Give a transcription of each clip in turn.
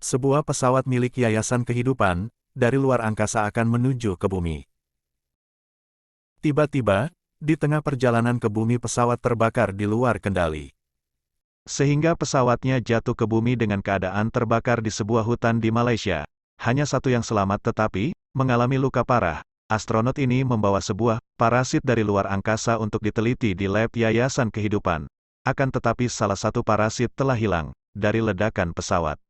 Sebuah pesawat milik Yayasan Kehidupan, dari luar angkasa akan menuju ke bumi. Tiba-tiba, di tengah perjalanan ke bumi pesawat terbakar di luar kendali. Sehingga pesawatnya jatuh ke bumi dengan keadaan terbakar di sebuah hutan di Malaysia. Hanya satu yang selamat tetapi, mengalami luka parah. Astronot ini membawa sebuah parasit dari luar angkasa untuk diteliti di lab Yayasan Kehidupan. Akan tetapi salah satu parasit telah hilang dari ledakan pesawat.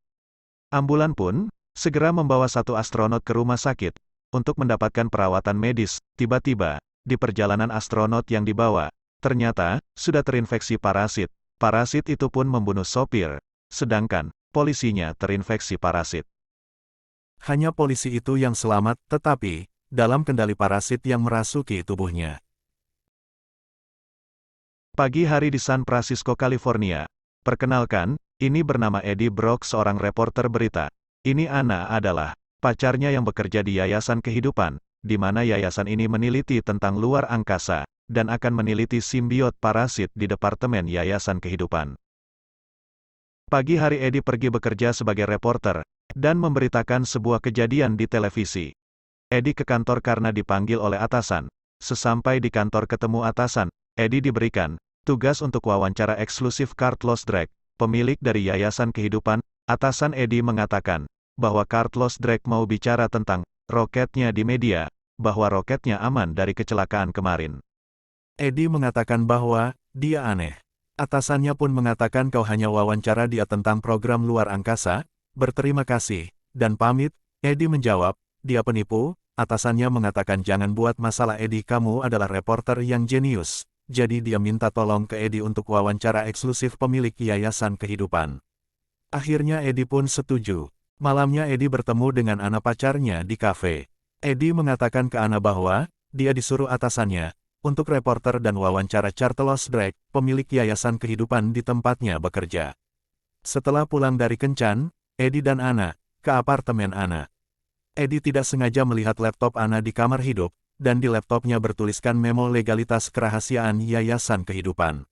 Ambulan pun segera membawa satu astronot ke rumah sakit untuk mendapatkan perawatan medis. Tiba-tiba, di perjalanan astronot yang dibawa, ternyata sudah terinfeksi parasit. Parasit itu pun membunuh sopir, sedangkan polisinya terinfeksi parasit. Hanya polisi itu yang selamat, tetapi dalam kendali parasit yang merasuki tubuhnya. Pagi hari di San Francisco, California. Perkenalkan, ini bernama Eddie Brock, seorang reporter berita. Ini Anna adalah pacarnya yang bekerja di Yayasan Kehidupan, di mana yayasan ini meneliti tentang luar angkasa, dan akan meneliti simbiot parasit di Departemen Yayasan Kehidupan. Pagi hari Eddie pergi bekerja sebagai reporter, dan memberitakan sebuah kejadian di televisi. Eddie ke kantor karena dipanggil oleh atasan. Sesampai di kantor ketemu atasan, Eddie diberikan tugas untuk wawancara eksklusif Carlos Drake, pemilik dari Yayasan Kehidupan. Atasan Eddie mengatakan bahwa Carlos Drake mau bicara tentang roketnya di media, bahwa roketnya aman dari kecelakaan kemarin. Eddie mengatakan bahwa dia aneh. Atasannya pun mengatakan kau hanya wawancara dia tentang program luar angkasa, berterima kasih, dan pamit. Eddie menjawab, dia penipu. Atasannya mengatakan jangan buat masalah Eddie, kamu adalah reporter yang jenius. Jadi dia minta tolong ke Eddie untuk wawancara eksklusif pemilik Yayasan Kehidupan. Akhirnya Eddie pun setuju. Malamnya Eddie bertemu dengan Anna pacarnya di kafe. Eddie mengatakan ke Anna bahwa dia disuruh atasannya untuk reporter dan wawancara Carlos Drake, pemilik Yayasan Kehidupan di tempatnya bekerja. Setelah pulang dari kencan, Eddie dan Anna ke apartemen Anna. Eddie tidak sengaja melihat laptop Anna di kamar hidup, dan di laptopnya bertuliskan memo legalitas kerahasiaan Yayasan Kehidupan.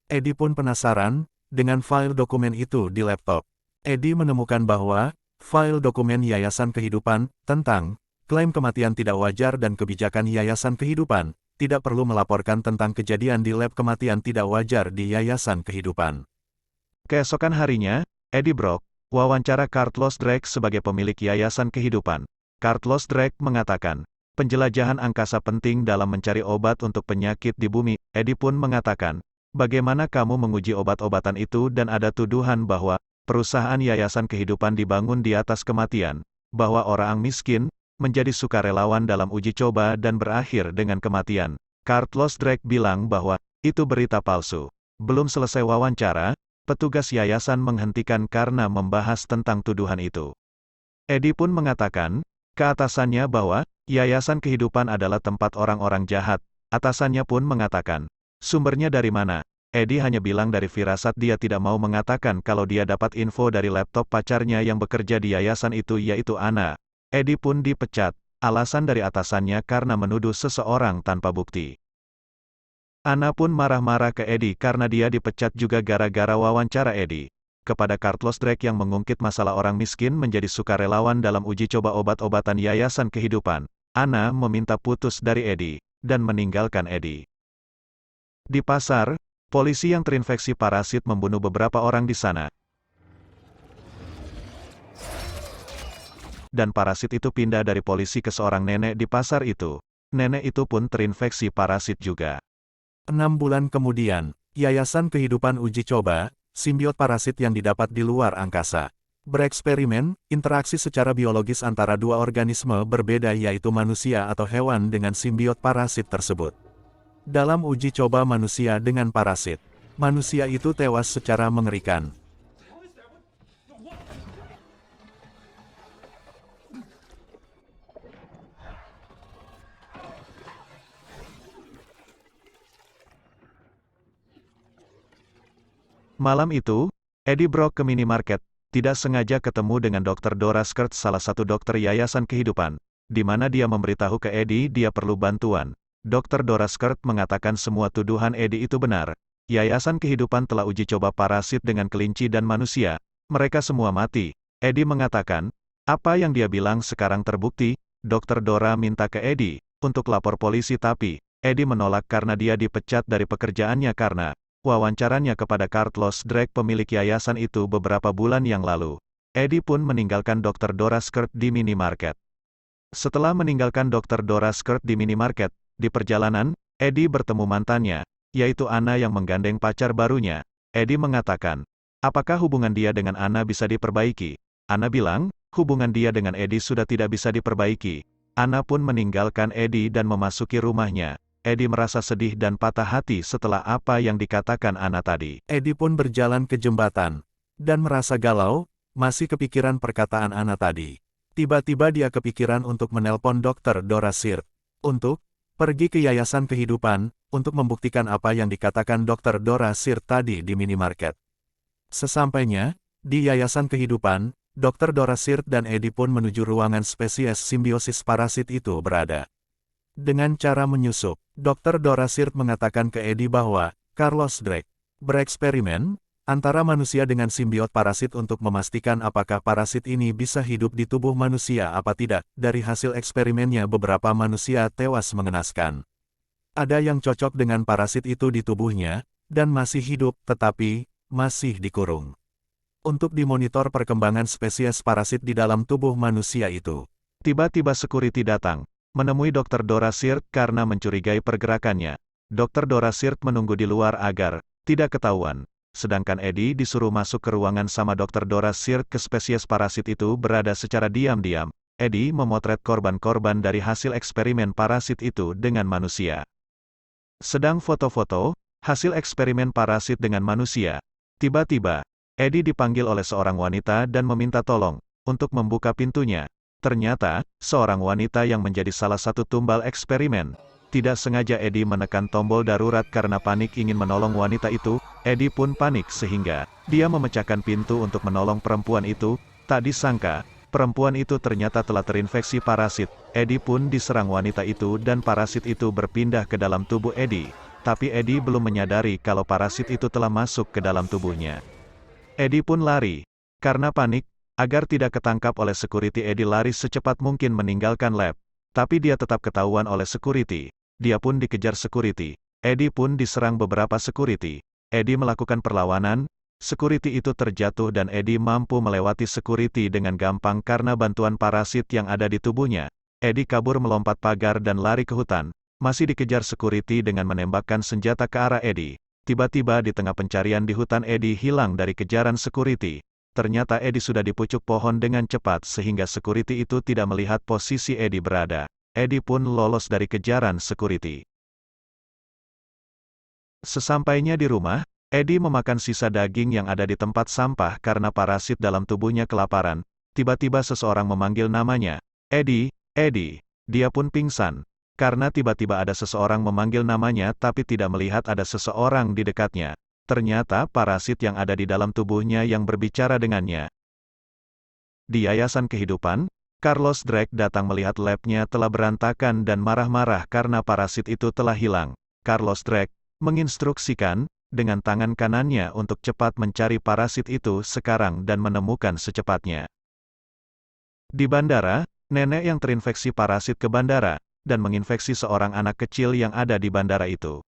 Eddie pun penasaran dengan file dokumen itu di laptop. Eddie menemukan bahwa file dokumen Yayasan Kehidupan tentang klaim kematian tidak wajar dan kebijakan Yayasan Kehidupan tidak perlu melaporkan tentang kejadian di lab kematian tidak wajar di Yayasan Kehidupan. Keesokan harinya, Eddie Brock wawancara Carlos Drake sebagai pemilik Yayasan Kehidupan. Carlos Drake mengatakan, penjelajahan angkasa penting dalam mencari obat untuk penyakit di bumi. Eddie pun mengatakan, bagaimana kamu menguji obat-obatan itu dan ada tuduhan bahwa perusahaan Yayasan Kehidupan dibangun di atas kematian, bahwa orang miskin menjadi sukarelawan dalam uji coba dan berakhir dengan kematian. Carlos Drake bilang bahwa itu berita palsu. Belum selesai wawancara, petugas yayasan menghentikan karena membahas tentang tuduhan itu. Eddie pun mengatakan ke atasannya bahwa Yayasan Kehidupan adalah tempat orang-orang jahat. Atasannya pun mengatakan, sumbernya dari mana? Eddie hanya bilang dari firasat. Dia tidak mau mengatakan kalau dia dapat info dari laptop pacarnya yang bekerja di yayasan itu, yaitu Anna. Eddie pun dipecat, alasan dari atasannya karena menuduh seseorang tanpa bukti. Anna pun marah-marah ke Eddie karena dia dipecat juga gara-gara wawancara Eddie kepada Carlos Drake yang mengungkit masalah orang miskin menjadi sukarelawan dalam uji coba obat-obatan Yayasan Kehidupan. Anna meminta putus dari Eddie dan meninggalkan Eddie. Di pasar, polisi yang terinfeksi parasit membunuh beberapa orang di sana. Dan parasit itu pindah dari polisi ke seorang nenek di pasar itu. Nenek itu pun terinfeksi parasit juga. 6 bulan kemudian, Yayasan Kehidupan uji coba simbiot parasit yang didapat di luar angkasa. Bereksperimen, interaksi secara biologis antara dua organisme berbeda yaitu manusia atau hewan dengan simbiot parasit tersebut. Dalam uji coba manusia dengan parasit, manusia itu tewas secara mengerikan. Malam itu, Eddie Brock ke minimarket, tidak sengaja ketemu dengan Dr. Dora Skirts, salah satu dokter Yayasan Kehidupan, di mana dia memberitahu ke Eddie dia perlu bantuan. Dr. Dora Skirts mengatakan semua tuduhan Eddie itu benar. Yayasan Kehidupan telah uji coba parasit dengan kelinci dan manusia. Mereka semua mati. Eddie mengatakan, apa yang dia bilang sekarang terbukti. Dr. Dora minta ke Eddie untuk lapor polisi tapi Eddie menolak karena dia dipecat dari pekerjaannya karena wawancaranya kepada Carlos Drake pemilik yayasan itu beberapa bulan yang lalu. Eddie pun meninggalkan Dr. Dora Skirt di minimarket. Setelah meninggalkan Dr. Dora Skirt di minimarket, di perjalanan, Eddie bertemu mantannya, yaitu Anna yang menggandeng pacar barunya. Eddie mengatakan, apakah hubungan dia dengan Anna bisa diperbaiki? Anna bilang, hubungan dia dengan Eddie sudah tidak bisa diperbaiki. Anna pun meninggalkan Eddie dan memasuki rumahnya. Eddie merasa sedih dan patah hati setelah apa yang dikatakan Anna tadi. Eddie pun berjalan ke jembatan, dan merasa galau, masih kepikiran perkataan Anna tadi. Tiba-tiba dia kepikiran untuk menelpon Dr. Dora Skirt, untuk pergi ke Yayasan Kehidupan, untuk membuktikan apa yang dikatakan Dr. Dora Skirt tadi di minimarket. Sesampainya di Yayasan Kehidupan, Dr. Dora Skirt dan Eddie pun menuju ruangan spesies simbiosis parasit itu berada. Dengan cara menyusup, Dr. Dora Skirt mengatakan ke Eddie bahwa Carlos Drake bereksperimen antara manusia dengan simbiot parasit untuk memastikan apakah parasit ini bisa hidup di tubuh manusia apa tidak. Dari hasil eksperimennya beberapa manusia tewas mengenaskan. Ada yang cocok dengan parasit itu di tubuhnya, dan masih hidup tetapi masih dikurung. Untuk dimonitor perkembangan spesies parasit di dalam tubuh manusia itu. Tiba-tiba security datang, menemui Dr. Dora Skirt karena mencurigai pergerakannya. Dr. Dora Skirt menunggu di luar agar tidak ketahuan. Sedangkan Eddie disuruh masuk ke ruangan sama Dr. Dora Skirt ke spesies parasit itu berada secara diam-diam. Eddie memotret korban-korban dari hasil eksperimen parasit itu dengan manusia. Sedang foto-foto hasil eksperimen parasit dengan manusia. Tiba-tiba, Eddie dipanggil oleh seorang wanita dan meminta tolong untuk membuka pintunya. Ternyata, seorang wanita yang menjadi salah satu tumbal eksperimen. Tidak sengaja Eddie menekan tombol darurat karena panik ingin menolong wanita itu. Eddie pun panik sehingga dia memecahkan pintu untuk menolong perempuan itu. Tak disangka, perempuan itu ternyata telah terinfeksi parasit. Eddie pun diserang wanita itu dan parasit itu berpindah ke dalam tubuh Eddie. Tapi Eddie belum menyadari kalau parasit itu telah masuk ke dalam tubuhnya. Eddie pun lari. Karena panik, agar tidak ketangkap oleh security, Eddie lari secepat mungkin meninggalkan lab. Tapi dia tetap ketahuan oleh security. Dia pun dikejar security. Eddie pun diserang beberapa security. Eddie melakukan perlawanan. Security itu terjatuh dan Eddie mampu melewati security dengan gampang karena bantuan parasit yang ada di tubuhnya. Eddie kabur melompat pagar dan lari ke hutan. Masih dikejar security dengan menembakkan senjata ke arah Eddie. Tiba-tiba di tengah pencarian di hutan Eddie hilang dari kejaran security. Ternyata Eddie sudah di pucuk pohon dengan cepat sehingga security itu tidak melihat posisi Eddie berada. Eddie pun lolos dari kejaran security. Sesampainya di rumah, Eddie memakan sisa daging yang ada di tempat sampah karena parasit dalam tubuhnya kelaparan. Tiba-tiba seseorang memanggil namanya. Eddie, Eddie. Dia pun pingsan. Karena tiba-tiba ada seseorang memanggil namanya tapi tidak melihat ada seseorang di dekatnya. Ternyata parasit yang ada di dalam tubuhnya yang berbicara dengannya. Di Yayasan Kehidupan, Carlos Drake datang melihat labnya telah berantakan dan marah-marah karena parasit itu telah hilang. Carlos Drake menginstruksikan dengan tangan kanannya untuk cepat mencari parasit itu sekarang dan menemukan secepatnya. Di bandara, nenek yang terinfeksi parasit ke bandara dan menginfeksi seorang anak kecil yang ada di bandara itu.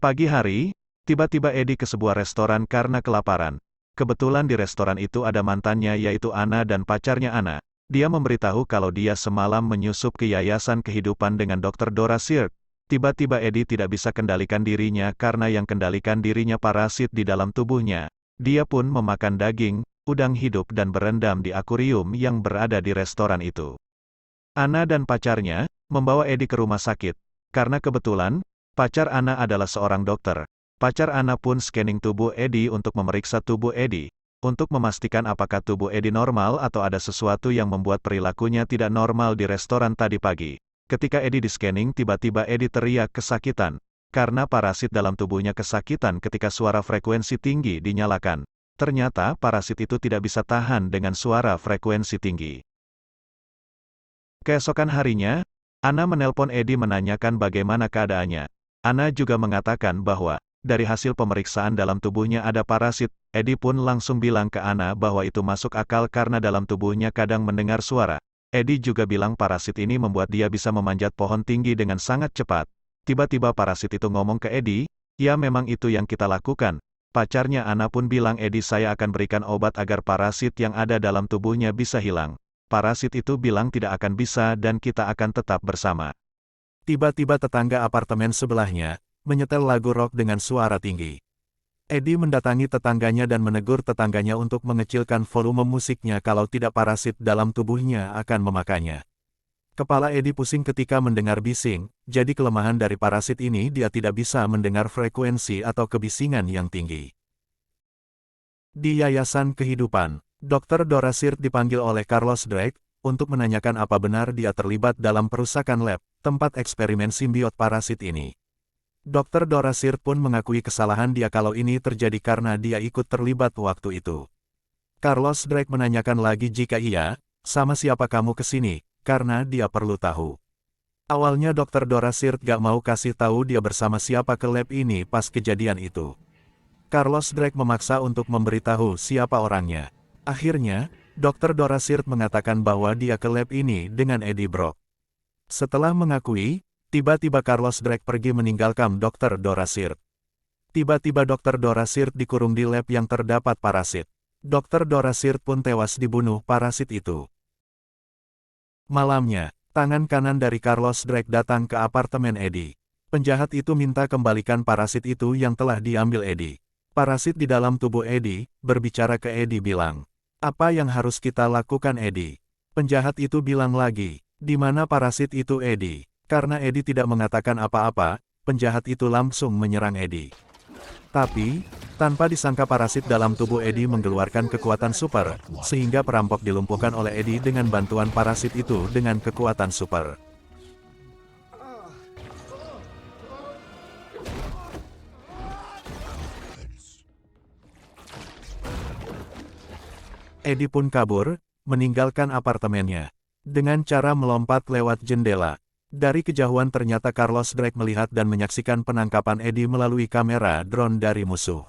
Pagi hari, tiba-tiba Eddie ke sebuah restoran karena kelaparan. Kebetulan di restoran itu ada mantannya yaitu Anna dan pacarnya Anna. Dia memberitahu kalau dia semalam menyusup ke Yayasan Kehidupan dengan Dr. Dora Skirt. Tiba-tiba Eddie tidak bisa kendalikan dirinya karena yang kendalikan dirinya parasit di dalam tubuhnya. Dia pun memakan daging, udang hidup dan berendam di akuarium yang berada di restoran itu. Anna dan pacarnya membawa Eddie ke rumah sakit. Karena kebetulan, pacar Anna adalah seorang dokter. Pacar Anna pun scanning tubuh Eddie untuk memeriksa tubuh Eddie, untuk memastikan apakah tubuh Eddie normal atau ada sesuatu yang membuat perilakunya tidak normal di restoran tadi pagi. Ketika Eddie di-scanning tiba-tiba Eddie teriak kesakitan, karena parasit dalam tubuhnya kesakitan ketika suara frekuensi tinggi dinyalakan. Ternyata parasit itu tidak bisa tahan dengan suara frekuensi tinggi. Keesokan harinya, Anna menelpon Eddie menanyakan bagaimana keadaannya. Anna juga mengatakan bahwa dari hasil pemeriksaan dalam tubuhnya ada parasit. Eddie pun langsung bilang ke Anna bahwa itu masuk akal karena dalam tubuhnya kadang mendengar suara. Eddie juga bilang parasit ini membuat dia bisa memanjat pohon tinggi dengan sangat cepat. Tiba-tiba parasit itu ngomong ke Eddie, "Ya memang itu yang kita lakukan." Pacarnya Anna pun bilang, "Eddie, saya akan berikan obat agar parasit yang ada dalam tubuhnya bisa hilang." Parasit itu bilang tidak akan bisa dan kita akan tetap bersama. Tiba-tiba tetangga apartemen sebelahnya menyetel lagu rock dengan suara tinggi. Eddie mendatangi tetangganya dan menegur tetangganya untuk mengecilkan volume musiknya kalau tidak parasit dalam tubuhnya akan memakannya. Kepala Eddie pusing ketika mendengar bising, jadi kelemahan dari parasit ini dia tidak bisa mendengar frekuensi atau kebisingan yang tinggi. Di Yayasan Kehidupan, Dr. Dora Seard dipanggil oleh Carlos Drake untuk menanyakan apa benar dia terlibat dalam perusakan lab, tempat eksperimen simbiot parasit ini. Dr. Dora Seard pun mengakui kesalahan dia kalau ini terjadi karena dia ikut terlibat waktu itu. Carlos Drake menanyakan lagi jika iya, sama siapa kamu kesini, karena dia perlu tahu. Awalnya Dr. Dora Seard gak mau kasih tahu dia bersama siapa ke lab ini pas kejadian itu. Carlos Drake memaksa untuk memberitahu siapa orangnya. Akhirnya, Dr. Dora Seard mengatakan bahwa dia ke lab ini dengan Eddie Brock. Setelah mengakui, tiba-tiba Carlos Drake pergi meninggalkan Dr. Dora Seard. Tiba-tiba Dr. Dora Seard dikurung di lab yang terdapat parasit. Dr. Dora Seard pun tewas dibunuh parasit itu. Malamnya, tangan kanan dari Carlos Drake datang ke apartemen Eddie. Penjahat itu minta kembalikan parasit itu yang telah diambil Eddie. Parasit di dalam tubuh Eddie berbicara ke Eddie bilang, "Apa yang harus kita lakukan, Eddie?" Penjahat itu bilang lagi, "Di mana parasit itu, Eddie?" Karena Eddie tidak mengatakan apa-apa, penjahat itu langsung menyerang Eddie. Tapi, tanpa disangka parasit dalam tubuh Eddie mengeluarkan kekuatan super, sehingga perampok dilumpuhkan oleh Eddie dengan bantuan parasit itu dengan kekuatan super. Eddie pun kabur, meninggalkan apartemennya, dengan cara melompat lewat jendela. Dari kejauhan ternyata Carlos Drake melihat dan menyaksikan penangkapan Eddie melalui kamera drone dari musuh.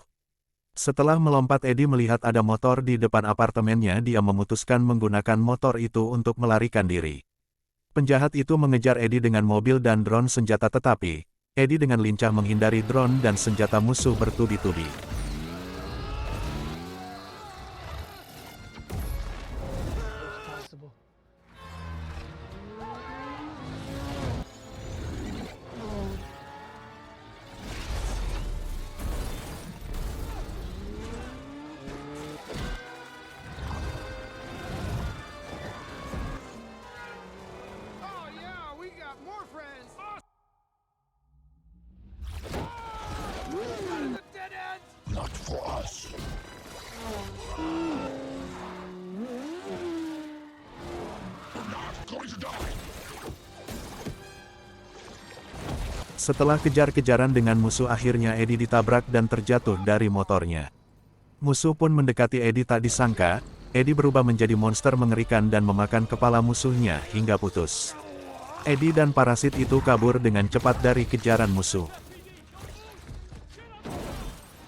Setelah melompat Eddie melihat ada motor di depan apartemennya, dia memutuskan menggunakan motor itu untuk melarikan diri. Penjahat itu mengejar Eddie dengan mobil dan drone senjata tetapi, Eddie dengan lincah menghindari drone dan senjata musuh bertubi-tubi. Setelah kejar-kejaran dengan musuh, akhirnya Eddie ditabrak dan terjatuh dari motornya. Musuh pun mendekati Eddie, tak disangka, Eddie berubah menjadi monster mengerikan dan memakan kepala musuhnya hingga putus. Eddie dan parasit itu kabur dengan cepat dari kejaran musuh.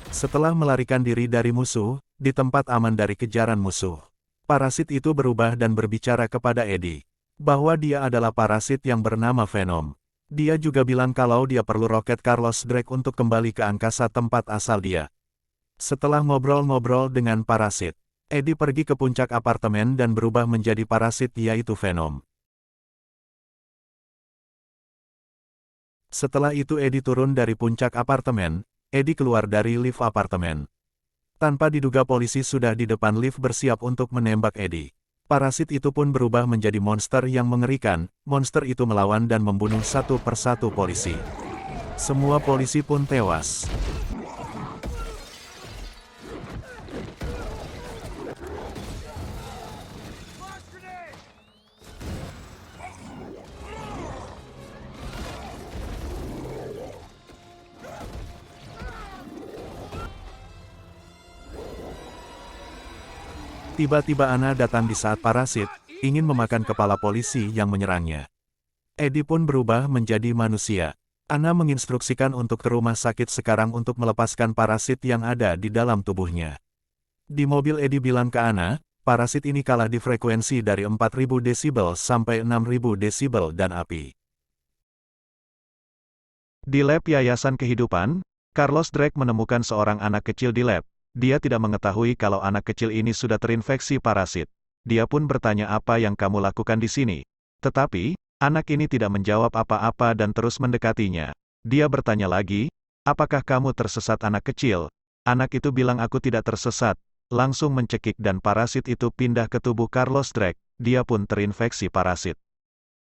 Setelah melarikan diri dari musuh, di tempat aman dari kejaran musuh, parasit itu berubah dan berbicara kepada Eddie, bahwa dia adalah parasit yang bernama Venom. Dia juga bilang kalau dia perlu roket Carlos Drake untuk kembali ke angkasa tempat asal dia. Setelah ngobrol-ngobrol dengan parasit, Eddie pergi ke puncak apartemen dan berubah menjadi parasit, yaitu Venom. Setelah itu Eddie turun dari puncak apartemen, Eddie keluar dari lift apartemen. Tanpa diduga polisi sudah di depan lift bersiap untuk menembak Eddie. Parasit itu pun berubah menjadi monster yang mengerikan. Monster itu melawan dan membunuh satu persatu polisi. Semua polisi pun tewas. Tiba-tiba Anna datang di saat parasit ingin memakan kepala polisi yang menyerangnya. Eddie pun berubah menjadi manusia. Anna menginstruksikan untuk ke rumah sakit sekarang untuk melepaskan parasit yang ada di dalam tubuhnya. Di mobil Eddie bilang ke Anna, parasit ini kalah di frekuensi dari 4.000 desibel sampai 6.000 desibel dan api. Di lab Yayasan Kehidupan, Carlos Drake menemukan seorang anak kecil di lab. Dia tidak mengetahui kalau anak kecil ini sudah terinfeksi parasit. Dia pun bertanya apa yang kamu lakukan di sini. Tetapi, anak ini tidak menjawab apa-apa dan terus mendekatinya. Dia bertanya lagi, apakah kamu tersesat anak kecil? Anak itu bilang aku tidak tersesat, langsung mencekik dan parasit itu pindah ke tubuh Carlos Drake. Dia pun terinfeksi parasit.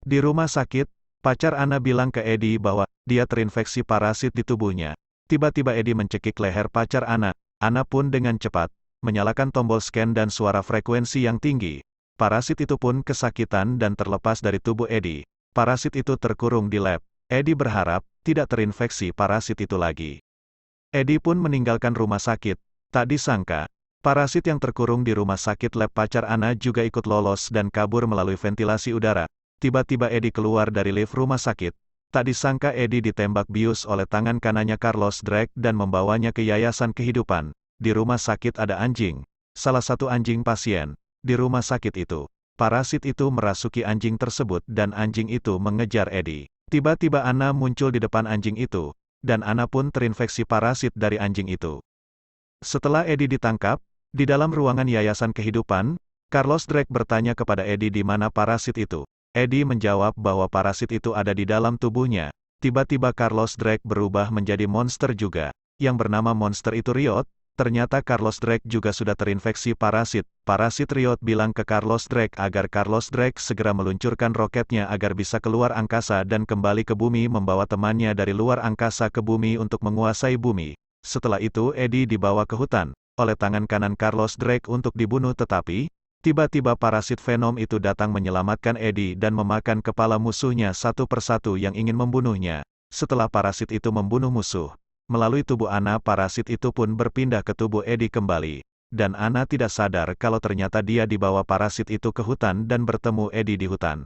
Di rumah sakit, pacar Anna bilang ke Eddie bahwa dia terinfeksi parasit di tubuhnya. Tiba-tiba Eddie mencekik leher pacar Anna. Anna pun dengan cepat menyalakan tombol scan dan suara frekuensi yang tinggi. Parasit itu pun kesakitan dan terlepas dari tubuh Eddie. Parasit itu terkurung di lab. Eddie berharap tidak terinfeksi parasit itu lagi. Eddie pun meninggalkan rumah sakit. Tak disangka, parasit yang terkurung di rumah sakit lab pacar Anna juga ikut lolos dan kabur melalui ventilasi udara. Tiba-tiba Eddie keluar dari lift rumah sakit. Tak disangka Eddie ditembak bius oleh tangan kanannya Carlos Drake dan membawanya ke Yayasan Kehidupan. Di rumah sakit ada anjing. Salah satu anjing pasien. Di rumah sakit itu, parasit itu merasuki anjing tersebut dan anjing itu mengejar Eddie. Tiba-tiba Anna muncul di depan anjing itu, dan Anna pun terinfeksi parasit dari anjing itu. Setelah Eddie ditangkap, di dalam ruangan Yayasan Kehidupan, Carlos Drake bertanya kepada Eddie di mana parasit itu. Eddie menjawab bahwa parasit itu ada di dalam tubuhnya. Tiba-tiba Carlos Drake berubah menjadi monster juga, yang bernama monster itu Riot. Ternyata Carlos Drake juga sudah terinfeksi parasit. Parasit Riot bilang ke Carlos Drake agar Carlos Drake segera meluncurkan roketnya agar bisa keluar angkasa dan kembali ke bumi membawa temannya dari luar angkasa ke bumi untuk menguasai bumi. Setelah itu Eddie dibawa ke hutan, oleh tangan kanan Carlos Drake untuk dibunuh tetapi, tiba-tiba parasit Venom itu datang menyelamatkan Eddie dan memakan kepala musuhnya satu persatu yang ingin membunuhnya. Setelah parasit itu membunuh musuh, melalui tubuh Anna parasit itu pun berpindah ke tubuh Eddie kembali. Dan Anna tidak sadar kalau ternyata dia dibawa parasit itu ke hutan dan bertemu Eddie di hutan.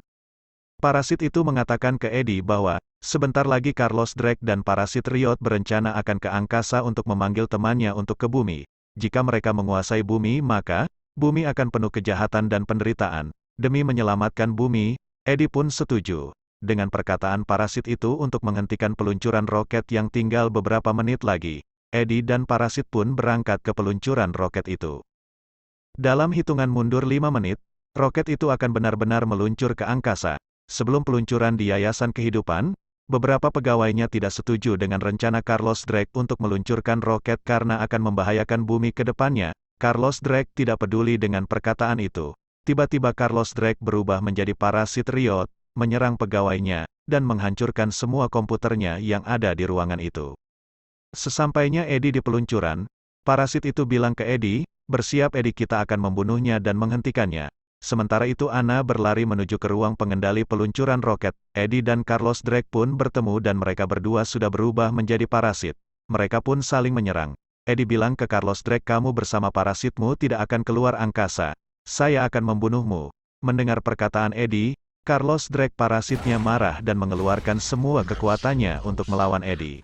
Parasit itu mengatakan ke Eddie bahwa, sebentar lagi Carlos Drake dan parasit Riot berencana akan ke angkasa untuk memanggil temannya untuk ke bumi. Jika mereka menguasai bumi maka, bumi akan penuh kejahatan dan penderitaan. Demi menyelamatkan bumi, Eddie pun setuju dengan perkataan parasit itu untuk menghentikan peluncuran roket yang tinggal beberapa menit lagi. Eddie dan parasit pun berangkat ke peluncuran roket itu. Dalam hitungan mundur 5 menit, roket itu akan benar-benar meluncur ke angkasa. Sebelum peluncuran di Yayasan Kehidupan, beberapa pegawainya tidak setuju dengan rencana Carlos Drake untuk meluncurkan roket karena akan membahayakan bumi ke depannya. Carlos Drake tidak peduli dengan perkataan itu. Tiba-tiba Carlos Drake berubah menjadi parasit Riot, menyerang pegawainya, dan menghancurkan semua komputernya yang ada di ruangan itu. Sesampainya Eddie di peluncuran, parasit itu bilang ke Eddie, bersiap Eddie kita akan membunuhnya dan menghentikannya. Sementara itu Anna berlari menuju ke ruang pengendali peluncuran roket. Eddie dan Carlos Drake pun bertemu dan mereka berdua sudah berubah menjadi parasit. Mereka pun saling menyerang. Eddie bilang ke Carlos Drake kamu bersama parasitmu tidak akan keluar angkasa. Saya akan membunuhmu. Mendengar perkataan Eddie, Carlos Drake parasitnya marah dan mengeluarkan semua kekuatannya untuk melawan Eddie.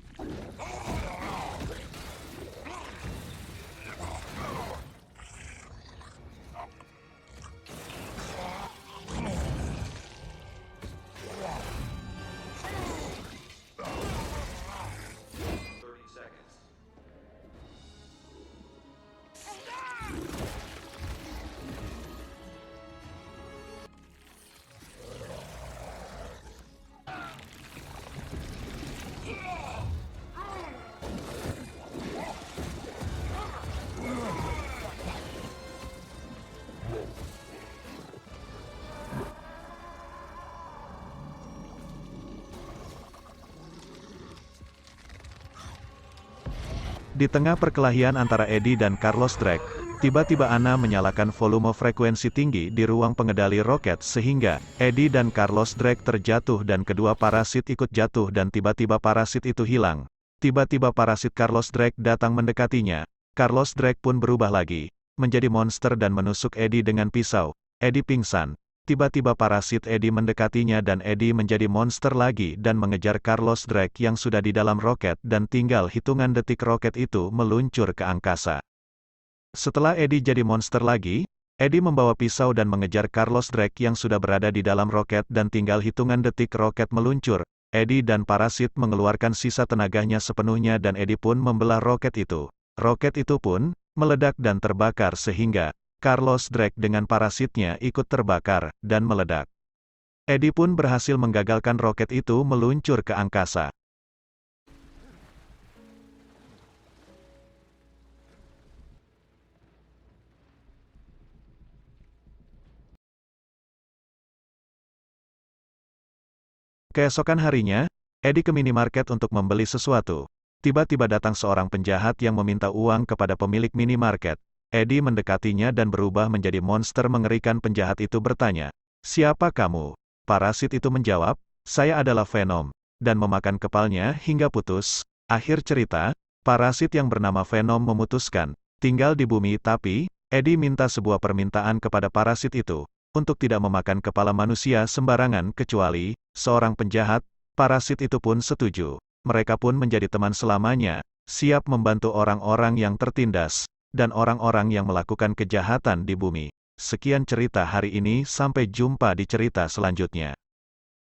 Di tengah perkelahian antara Eddie dan Carlos Drake, tiba-tiba Anna menyalakan volume frekuensi tinggi di ruang pengendali roket sehingga Eddie dan Carlos Drake terjatuh dan kedua parasit ikut jatuh dan tiba-tiba parasit itu hilang. Tiba-tiba parasit Carlos Drake datang mendekatinya. Carlos Drake pun berubah lagi, menjadi monster dan menusuk Eddie dengan pisau. Eddie pingsan. Tiba-tiba parasit Eddie mendekatinya dan Eddie menjadi monster lagi dan mengejar Carlos Drake yang sudah di dalam roket dan tinggal hitungan detik roket itu meluncur ke angkasa. Setelah Eddie jadi monster lagi, Eddie membawa pisau dan mengejar Carlos Drake yang sudah berada di dalam roket dan tinggal hitungan detik roket meluncur. Eddie dan parasit mengeluarkan sisa tenaganya sepenuhnya dan Eddie pun membelah roket itu. Roket itu pun meledak dan terbakar sehingga Carlos Drake dengan parasitnya ikut terbakar dan meledak. Eddie pun berhasil menggagalkan roket itu meluncur ke angkasa. Keesokan harinya, Eddie ke minimarket untuk membeli sesuatu. Tiba-tiba datang seorang penjahat yang meminta uang kepada pemilik minimarket. Eddie mendekatinya dan berubah menjadi monster mengerikan. Penjahat itu bertanya, "Siapa kamu?" Parasit itu menjawab, "Saya adalah Venom," dan memakan kepalanya hingga putus. Akhir cerita, parasit yang bernama Venom memutuskan tinggal di bumi, tapi Eddie minta sebuah permintaan kepada parasit itu, untuk tidak memakan kepala manusia sembarangan kecuali seorang penjahat. Parasit itu pun setuju. Mereka pun menjadi teman selamanya, siap membantu orang-orang yang tertindas, dan orang-orang yang melakukan kejahatan di bumi. Sekian cerita hari ini, sampai jumpa di cerita selanjutnya.